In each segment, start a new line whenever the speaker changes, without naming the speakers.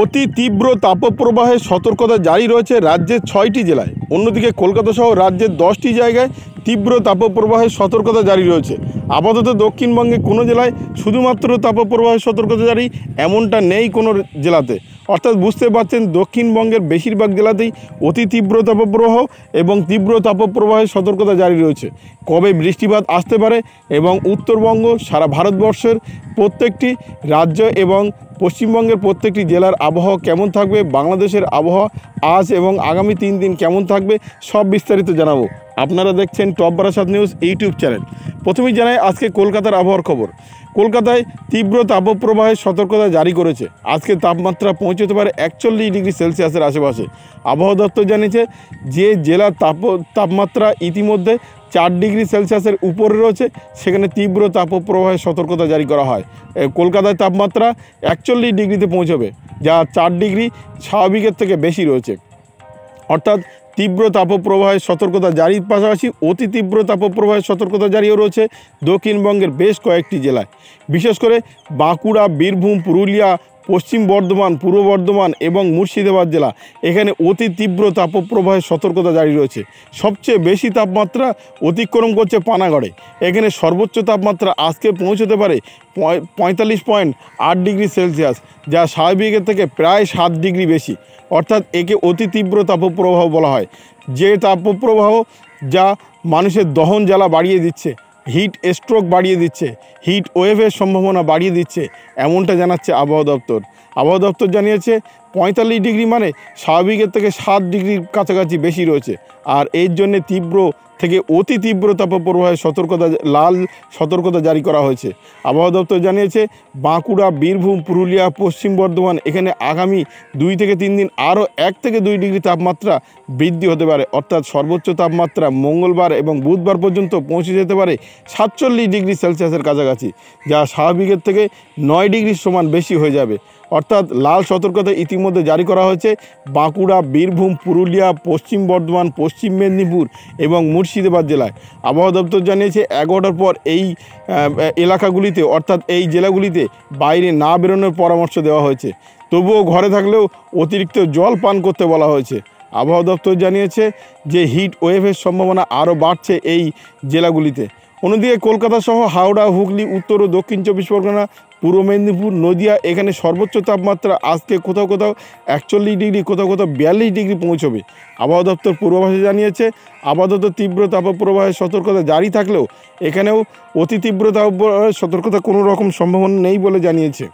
অতি তীব্র তাপপ্রবাহের সতর্কতা জারি রয়েছে রাজ্যের 6টি জেলায়। অন্যদিকে কলকাতা সহ রাজ্যের 10টি জায়গায় তীব্র তাপপ্রবাহের সতর্কতা জারি রয়েছে। আপাতত দক্ষিণবঙ্গে কোনো জেলায় শুধুমাত্র তাপপ্রবাহের সতর্কতা জারি এমনটা নেই কোনো জেলাতে। অর্থাৎ বুঝতে পারছেন দক্ষিণবঙ্গের বেশিরভাগ জেলাতেই অতি তীব্র তাপপ্রবাহ এবং তীব্র তাপপ্রবাহের সতর্কতা জারি রয়েছে। কবে বৃষ্টিপাত আসতে পারে এবং উত্তরবঙ্গ সারা ভারতবর্ষের প্রত্যেকটি রাজ্য এবং পশ্চিমবঙ্গের প্রত্যেকটি জেলার আবহাওয়া কেমন থাকবে, বাংলাদেশের আবহাওয়া আজ এবং আগামী 3 দিন কেমন থাকবে, সব বিস্তারিত জানাবো। আপনারা দেখছেন top Barasat news YouTube channel. প্রথমেই জানাই আজকে কলকাতার আবহাওয়ার খবর। কলকাতায় তীব্র তাপপ্রবাহের সতর্কতা জারি করেছে। আজকে তাপমাত্রা পৌঁছতে পারে 41 ডিগ্রি সেলসিয়াসের আশেপাশে। আবহাওয়া দপ্তর জানিয়েছে যে জেলার তাপমাত্রা ইতিমধ্যে 4 ডিগ্রি সেলসিয়াসের উপরে রয়েছে সেখানে তীব্র তাপপ্রবাহের সতর্কতা জারি করা হয়। কলকাতায় তাপমাত্রা 41 ডিগ্রিতে পৌঁছবে, যা 4 ডিগ্রি স্বাভাবিকের থেকে বেশি রয়েছে। অর্থাৎ তীব্র তাপপ্রবাহের সতর্কতা জারির পাশাপাশি অতি তীব্র তাপপ্রবাহের সতর্কতা জারিও রয়েছে দক্ষিণবঙ্গের বেশ কয়েকটি জেলায়, বিশেষ করে বাঁকুড়া, বীরভূম, পুরুলিয়া, পশ্চিম বর্ধমান, পূর্ব বর্ধমান এবং মুর্শিদাবাদ জেলা। এখানে অতি তীব্র তাপপ্রবাহের সতর্কতা জারি রয়েছে। সবচেয়ে বেশি তাপমাত্রা অতিক্রম করছে পানাগড়ে। এখানে সর্বোচ্চ তাপমাত্রা আজকে পৌঁছতে পারে 45.8 ডিগ্রি সেলসিয়াস, যা স্বাভাবিকের থেকে প্রায় 7 ডিগ্রি বেশি। অর্থাৎ একে অতি তীব্র তাপপ্রবাহ বলা হয়। যে তাপপ্রবাহ যা মানুষের দহন জ্বালা বাড়িয়ে দিচ্ছে, হিট স্ট্রোক বাড়িয়ে দিচ্ছে, হিট ওয়েভের সম্ভাবনা বাড়িয়ে দিচ্ছে, এমনটা জানাচ্ছে আবহাওয়া দপ্তর। আবহাওয়া দপ্তর জানিয়েছে 45 ডিগ্রি মানে স্বাভাবিকের থেকে 7 ডিগ্রির কাছাকাছি বেশি রয়েছে। আর এর জন্যে তীব্র থেকে অতি তীব্র তাপপ্রবাহের লাল সতর্কতা জারি করা হয়েছে। আবহাওয়া দপ্তর জানিয়েছে বাঁকুড়া, বীরভূম, পুরুলিয়া, পশ্চিম বর্ধমান এখানে আগামী 2 থেকে 3 দিন আরও 1 থেকে 2 ডিগ্রি তাপমাত্রা বৃদ্ধি হতে পারে। অর্থাৎ সর্বোচ্চ তাপমাত্রা মঙ্গলবার এবং বুধবার পর্যন্ত পৌঁছে যেতে পারে 47 ডিগ্রি সেলসিয়াসের কাছাকাছি, যা স্বাভাবিকের থেকে 9 ডিগ্রির সমান বেশি হয়ে যাবে। অর্থাৎ লাল সতর্কতা ইতিমধ্যে জারি করা হয়েছে বাঁকুড়া, বীরভূম, পুরুলিয়া, পশ্চিম বর্ধমান, পশ্চিম মেদিনীপুর এবং মুর্শিদাবাদ জেলায়। আবহাওয়া দপ্তর জানিয়েছে 11টার পর এই এলাকাগুলিতে অর্থাৎ এই জেলাগুলিতে বাইরে না বেরোনোর পরামর্শ দেওয়া হয়েছে। তবুও ঘরে থাকলেও অতিরিক্ত জল পান করতে বলা হয়েছে। আবহাওয়া দপ্তর জানিয়েছে যে হিট ওয়েভের সম্ভাবনা আরও বাড়ছে এই জেলাগুলিতে। অন্যদিকে কলকাতা সহ হাওড়া, হুগলি, উত্তর ও দক্ষিণ 24 পরগনা, পূর্ব মেদিনীপুর, নদিয়া এখানে সর্বোচ্চ তাপমাত্রা আজকে কোথাও কোথাও 41 ডিগ্রি, কোথাও কোথাও 42 ডিগ্রি পৌঁছবে। আবহাওয়া দপ্তর পূর্বাভাসে জানিয়েছে আপাতত তীব্র তাপপ্রবাহের সতর্কতা জারি থাকলেও এখানেও অতি তীব্র তাপপ্রবাহের সতর্কতা কোনো রকম সম্ভাবনা নেই বলে জানিয়েছে।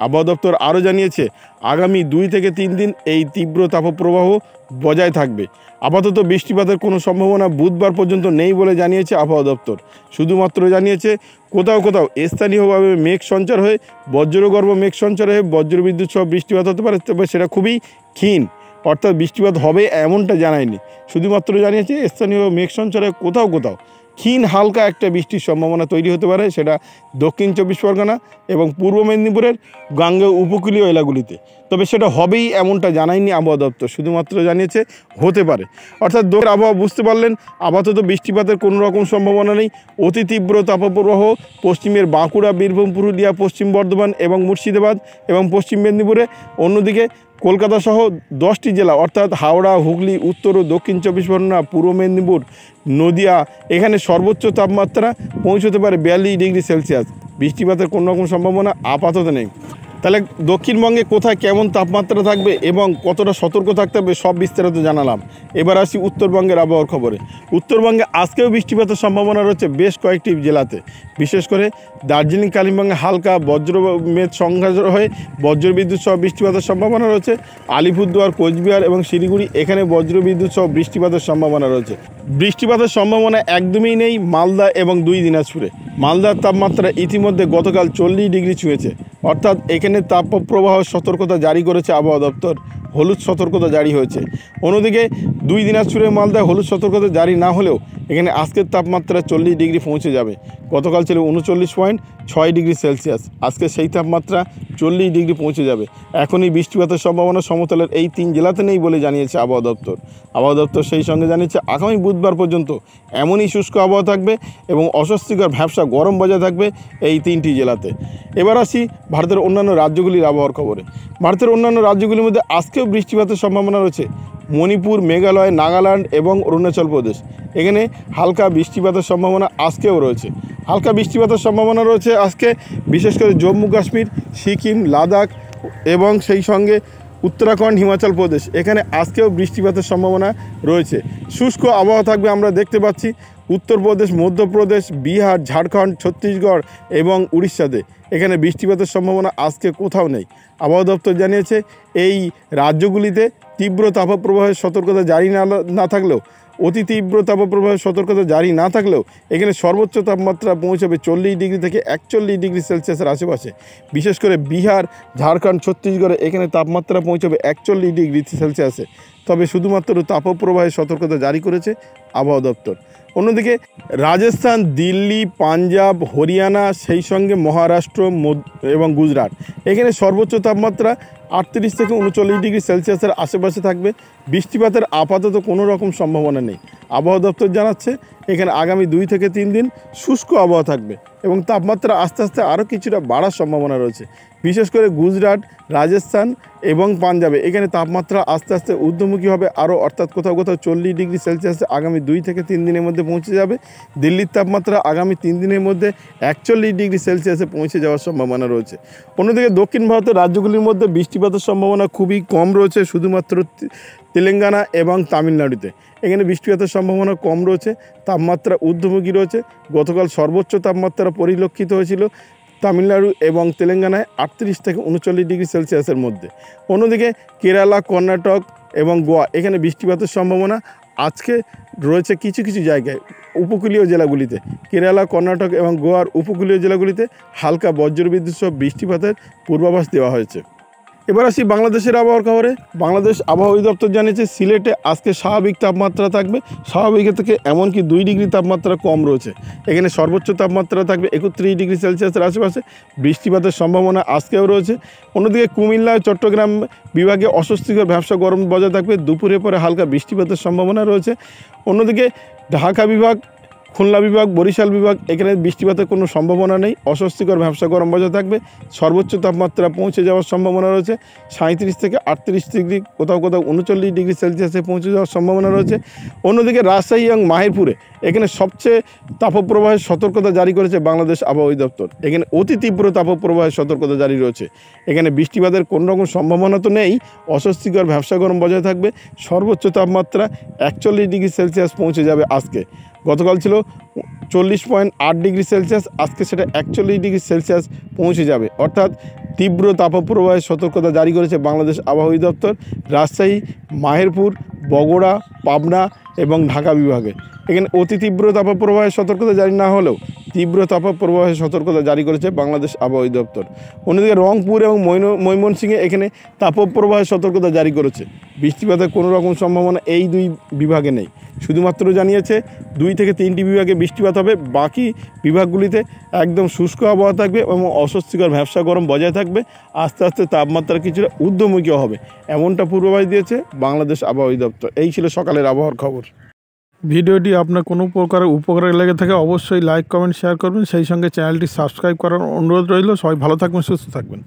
আবহাওয়া দপ্তর আরও জানিয়েছে আগামী 2 থেকে 3 দিন এই তীব্র তাপপ্রবাহ বজায় থাকবে। আপাতত বৃষ্টিপাতের কোনো সম্ভাবনা বুধবার পর্যন্ত নেই বলে জানিয়েছে আবহাওয়া দপ্তর। শুধুমাত্র জানিয়েছে কোথাও কোথাও স্থানীয়ভাবে মেঘ সঞ্চার হয়ে বজ্রগর্ভ মেঘ সঞ্চার হয়ে বজ্রবিদ্যুৎ সহ বৃষ্টিপাত হতে পারে, তবে সেটা খুবই ক্ষীণ। অর্থাৎ বৃষ্টিপাত হবে এমনটা জানায়নি, শুধুমাত্র জানিয়েছে স্থানীয় মেঘ সঞ্চারে কোথাও কোথাও ক্ষীণ হালকা একটা বৃষ্টির সম্ভাবনা তৈরি হতে পারে, সেটা দক্ষিণ 24 পরগনা এবং পূর্ব মেদিনীপুরের গাঙ্গেয় উপকূলীয় এলাকাগুলিতে। তবে সেটা হবেই এমনটা জানায়নি আবহাওয়া দপ্তর, শুধুমাত্র জানিয়েছে হতে পারে। অর্থাৎ আবহাওয়া বুঝতে পারলেন আপাতত বৃষ্টিপাতের কোনো রকম সম্ভাবনা নেই। অতি তীব্র তাপপ্রবাহ পশ্চিমের বাঁকুড়া, বীরভূম, পুরুলিয়া, পশ্চিম বর্ধমান এবং মুর্শিদাবাদ এবং পশ্চিম মেদিনীপুরে। অন্যদিকে কলকাতা সহ 10টি জেলা অর্থাৎ হাওড়া, হুগলি, উত্তর ও দক্ষিণ 24 পরগনা, পূর্ব মেদিনীপুর, নদিয়া এখানে সর্বোচ্চ তাপমাত্রা পৌঁছতে পারে 42 ডিগ্রি সেলসিয়াস। বৃষ্টিপাতের কোনো রকম সম্ভাবনা আপাতত নেই। তাহলে দক্ষিণবঙ্গে কোথায় কেমন তাপমাত্রা থাকবে এবং কতটা সতর্ক থাকতে হবে সব বিস্তারিত জানালাম। এবার আসি উত্তরবঙ্গের আবহাওয়ার খবরে। উত্তরবঙ্গে আজকেও বৃষ্টিপাতের সম্ভাবনা রয়েছে বেশ কয়েকটি জেলাতে, বিশেষ করে দার্জিলিং, কালিম্পংয়ে হালকা বজ্রমেঘ সংঘর্ষ হয়ে বজ্রবিদ্যুৎ সহ বৃষ্টিপাতের সম্ভাবনা রয়েছে। আলিপুরদুয়ার, কোচবিহার এবং শিলিগুড়ি এখানে বজ্রবিদ্যুৎ সহ বৃষ্টিপাতের সম্ভাবনা রয়েছে। বৃষ্টিপাতের সম্ভাবনা একদমই নেই মালদা এবং 2 দিনাজপুরে। মালদার তাপমাত্রা ইতিমধ্যে গতকাল 40 ডিগ্রি ছুঁয়েছে। অর্থাৎ এখানে তাপপ্রবাহ সতর্কতা জারি করেছে আবহাওয়া দপ্তর। হলুদ সতর্কতা জারি হয়েছে। অন্যদিকে 2 দিনাজপুরের মালদায় হলুদ সতর্কতা জারি না হলেও এখানে আজকের তাপমাত্রা 40 ডিগ্রি পৌঁছে যাবে। গতকাল ছিল 39.6 ডিগ্রি সেলসিয়াস, আজকে সেই তাপমাত্রা 40 ডিগ্রি পৌঁছে যাবে। এখনই বৃষ্টিপাতের সম্ভাবনা সমতলের এই 3 জেলাতে নেই বলে জানিয়েছে আবহাওয়া দপ্তর। আবহাওয়া দপ্তর সেই সঙ্গে জানিয়েছে আগামী বুধবার পর্যন্ত এমনই শুষ্ক আবহাওয়া থাকবে এবং অস্বস্তিকর ভ্যাপসা গরম বজায় থাকবে এই 3টি জেলাতে। এবার আসি ভারতের অন্যান্য রাজ্যগুলির আবহাওয়ার খবরে। ভারতের অন্যান্য রাজ্যগুলির মধ্যে আজকেও বৃষ্টিপাতের সম্ভাবনা রয়েছে মণিপুর, মেঘালয়, নাগাল্যান্ড এবং অরুণাচল প্রদেশ। এখানে হালকা বৃষ্টিপাতের সম্ভাবনা আজকেও রয়েছে। হালকা বৃষ্টিপাতের সম্ভাবনা রয়েছে আজকে বিশেষ করে জম্মু কাশ্মীর, সিকিম, লাদাখ এবং সেই সঙ্গে উত্তরাখণ্ড, হিমাচল প্রদেশ। এখানে আজকেও বৃষ্টিপাতের সম্ভাবনা রয়েছে। শুষ্ক আবহাওয়া থাকবে আমরা দেখতে পাচ্ছি উত্তরপ্রদেশ, মধ্যপ্রদেশ, বিহার, ঝাড়খণ্ড, ছত্তিশগড় এবং উড়িষ্যাতে। এখানে বৃষ্টিপাতের সম্ভাবনা আজকে কোথাও নেই। আবহাওয়া দপ্তর জানিয়েছে এই রাজ্যগুলিতে তীব্র তাপপ্রবাহের সতর্কতা জারি না থাকলেও, অতি তীব্র তাপপ্রবাহের সতর্কতা জারি না থাকলেও এখানে সর্বোচ্চ তাপমাত্রা পৌঁছাবে 40 ডিগ্রি থেকে 41 ডিগ্রি সেলসিয়াসের আশেপাশে। বিশেষ করে বিহার, ঝাড়খণ্ড, ছত্তিশগড়ে এখানে তাপমাত্রা পৌঁছাবে 41 ডিগ্রি সেলসিয়াসে। তবে শুধুমাত্র তাপপ্রবাহের সতর্কতা জারি করেছে আবহাওয়া দপ্তর। অন্যদিকে রাজস্থান, দিল্লি, পাঞ্জাব, হরিয়ানা, সেই সঙ্গে মহারাষ্ট্র এবং গুজরাট এখানে সর্বোচ্চ তাপমাত্রা 38 থেকে 39 ডিগ্রি সেলসিয়াসের আশেপাশে থাকবে। বৃষ্টিপাতের আপাতত কোনো রকম সম্ভাবনা নেই। আবহাওয়া দপ্তর জানাচ্ছে এখানে আগামী 2 থেকে 3 দিন শুষ্ক আবহাওয়া থাকবে এবং তাপমাত্রা আস্তে আস্তে আরও কিছুটা বাড়ার সম্ভাবনা রয়েছে। বিশেষ করে গুজরাট, রাজস্থান এবং পাঞ্জাবে এখানে তাপমাত্রা আস্তে আস্তে ঊর্ধ্বমুখী হবে আরও, অর্থাৎ কোথাও কোথাও 40 ডিগ্রি সেলসিয়াসে আগামী 2 থেকে 3 দিনের মধ্যে পৌঁছে যাবে। দিল্লির তাপমাত্রা আগামী 3 দিনের মধ্যে 41 ডিগ্রি সেলসিয়াসে পৌঁছে যাওয়ার সম্ভাবনা রয়েছে। অন্যদিকে দক্ষিণ ভারতের রাজ্যগুলির মধ্যে বৃষ্টিপাতের সম্ভাবনা খুবই কম রয়েছে, শুধুমাত্র তেলেঙ্গানা এবং তামিলনাড়ুতে। এখানে বৃষ্টিপাতের সম্ভাবনা কম রয়েছে, তাপমাত্রা ঊর্ধ্বমুখী রয়েছে। গতকাল সর্বোচ্চ তাপমাত্রা পরিলক্ষিত হয়েছিল তামিলনাড়ু এবং তেলেঙ্গানায় 38 থেকে 39 ডিগ্রি সেলসিয়াসের মধ্যে। অন্যদিকে কেরালা, কর্ণাটক এবং গোয়া এখানে বৃষ্টিপাতের সম্ভাবনা আজকে রয়েছে কিছু কিছু জায়গায় উপকূলীয় জেলাগুলিতে। কেরালা, কর্ণাটক এবং গোয়ার উপকূলীয় জেলাগুলিতে হালকা বজ্রবিদ্যুৎ সহ বৃষ্টিপাতের পূর্বাভাস দেওয়া হয়েছে। এবার আসি বাংলাদেশের আবহাওয়ার খবরে। বাংলাদেশ আবহাওয়া অধিদপ্তর জানিয়েছে সিলেটে আজকে স্বাভাবিক তাপমাত্রা থাকবে, স্বাভাবিকের থেকে এমনকি 2 ডিগ্রি তাপমাত্রা কম রয়েছে। এখানে সর্বোচ্চ তাপমাত্রা থাকবে 31 ডিগ্রি সেলসিয়াসের আশেপাশে। বৃষ্টিপাতের সম্ভাবনা আজকেও রয়েছে। অন্যদিকে কুমিল্লা, চট্টগ্রাম বিভাগে অস্বস্তিকর ভ্যাপসা গরম বজায় থাকবে। দুপুরের পরে হালকা বৃষ্টিপাতের সম্ভাবনা রয়েছে। অন্যদিকে ঢাকা বিভাগ, খুলনা বিভাগ, বরিশাল বিভাগ এখানে বৃষ্টিপাতের কোনো সম্ভাবনা নেই। অস্বস্তিকর ভ্যাপসা গরম বজায় থাকবে। সর্বোচ্চ তাপমাত্রা পৌঁছে যাওয়ার সম্ভাবনা রয়েছে 37 থেকে 38 ডিগ্রি, কোথাও কোথাও 39 ডিগ্রি সেলসিয়াসে পৌঁছে যাওয়ার সম্ভাবনা রয়েছে। অন্যদিকে রাজশাহী এবং মাহেরপুরে এখানে সবচেয়ে তাপপ্রবাহের সতর্কতা জারি করেছে বাংলাদেশ আবহাওয়া অধিদপ্তর। এখানে অতি তীব্র তাপপ্রবাহের সতর্কতা জারি রয়েছে। এখানে বৃষ্টিপাতের কোনো রকম সম্ভাবনা তো নেই, অস্বস্তিকর ভ্যাপসা গরম বজায় থাকবে। সর্বোচ্চ তাপমাত্রা 41 ডিগ্রি সেলসিয়াস পৌঁছে যাবে আজকে। গতকাল ছিল 40.8 ডিগ্রি সেলসিয়াস, আজকে সেটা 41 ডিগ্রি সেলসিয়াস পৌঁছে যাবে। অর্থাৎ তীব্র তাপপ্রবাহের সতর্কতা জারি করেছে বাংলাদেশ আবহাওয়া অধিদপ্তর রাজশাহী, মাহেরপুর, বগুড়া, পাবনা এবং ঢাকা বিভাগে। এখানে অতি তীব্র তাপপ্রবাহের সতর্কতা জারি না হলেও তীব্র তাপপ্রবাহের সতর্কতা জারি করেছে বাংলাদেশ আবহাওয়া অধিদপ্তর। অন্যদিকে রংপুর এবং ময়মনসিংহে এখানে তাপপ্রবাহের সতর্কতা জারি করেছে। বৃষ্টিপাতের কোনো রকম সম্ভাবনা এই 2 বিভাগে নেই। শুধুমাত্র জানিয়েছে 2 থেকে 3টি বিভাগে বৃষ্টিপাত হবে, বাকি বিভাগগুলিতে একদম শুষ্ক আবহাওয়া থাকবে এবং অস্বস্তিকর ভ্যাপসা গরম বজায় থাকবে। আস্তে আস্তে তাপমাত্রা কিছুটা ঊর্ধ্বমুখী হবে, এমনটা পূর্বাভাস দিয়েছে বাংলাদেশ আবহাওয়া অধিদপ্তর। এই ছিল সকালের আবহাওয়ার খবর। ভিডিওটি আপনার কোনো প্রকারের উপকারে লেগে থাকে অবশ্যই লাইক, কমেন্ট, শেয়ার করবেন। সেই সঙ্গে চ্যানেলটি সাবস্ক্রাইব করার অনুরোধ রইল। সবাই ভালো থাকবেন, সুস্থ থাকবেন।